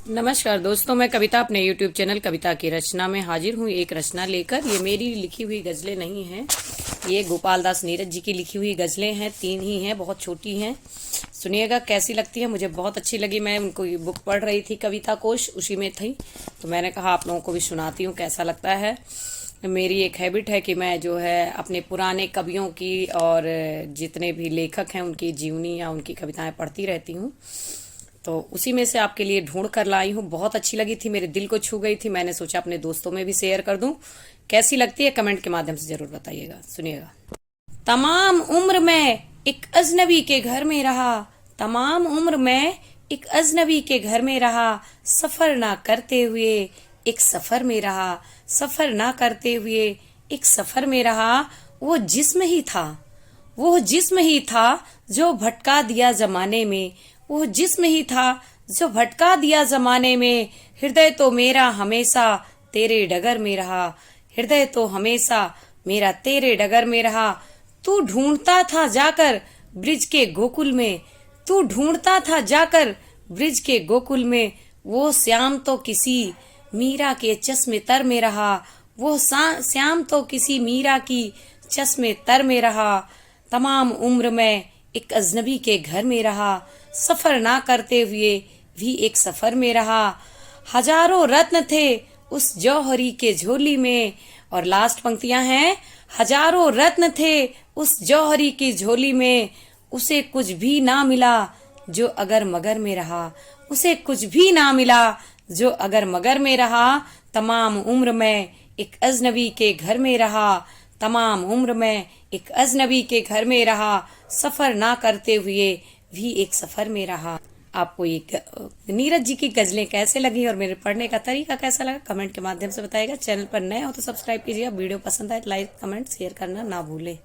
नमस्कार दोस्तों, मैं कविता अपने YouTube चैनल कविता की रचना में हाजिर हूँ। एक रचना लेकर। ये मेरी लिखी हुई गज़लें नहीं हैं, ये गोपाल दास नीरज जी की लिखी हुई गज़लें हैं। 3 ही हैं, बहुत छोटी हैं। सुनिएगा कैसी लगती है। मुझे बहुत अच्छी लगी। मैं उनको ये बुक पढ़ रही थी, कविता कोश उसी में थी, तो मैंने कहा आप लोगों को भी सुनाती हूँ कैसा लगता है। मेरी एक हैबिट है कि मैं जो है अपने पुराने कवियों की और जितने भी लेखक हैं उनकी जीवनी या उनकी कविताएं पढ़ती रहती हूँ। तो उसी में से आपके लिए ढूंढ कर लाई हूँ। बहुत अच्छी लगी थी, मेरे दिल को छू गई थी। मैंने सोचा अपने दोस्तों में भी शेयर कर दूं। कैसी लगती है कमेंट के माध्यम से जरूर बताइएगा। सुनिएगा। तमाम उम्र में एक अजनबी के घर में रहा, तमाम उम्र में एक अजनबी के घर में रहा, सफर ना करते हुए एक सफर में रहा, सफर ना करते हुए एक सफर में रहा। वो जिस्म ही था, वो जिस्म ही था जो भटका दिया जमाने में, वो जिस्म ही था जो भटका दिया जमाने में। हृदय तो मेरा हमेशा तेरे डगर में रहा, हृदय तो हमेशा मेरा तेरे डगर में रहा। तू ढूंढता था जाकर ब्रिज के गोकुल में, तू ढूंढता था जाकर ब्रिज के गोकुल में। वो श्याम तो किसी मीरा के चश्मे तर में रहा, वो श्याम तो किसी मीरा की चश्मे तर में रहा। तमाम उम्र में एक अजनबी के घर में रहा, सफर ना करते हुए भी एक सफर में रहा। हजारों रत्न थे उस जौहरी के झोली में, और लास्ट पंक्तियां हैं, हजारों रत्न थे उस जौहरी की झोली में। उसे कुछ भी ना मिला जो अगर मगर में रहा, उसे कुछ भी ना मिला जो अगर मगर में रहा। तमाम उम्र में एक अजनबी के घर में रहा, तमाम उम्र में एक अजनबी के घर में रहा, सफर ना करते हुए भी एक सफर में रहा। आपको ये नीरज जी की गजलें कैसे लगी और मेरे पढ़ने का तरीका कैसा लगा कमेंट के माध्यम से बताइएगा। चैनल पर नए हो तो सब्सक्राइब कीजिएगा। वीडियो पसंद आए तो लाइक कमेंट शेयर करना ना भूलें।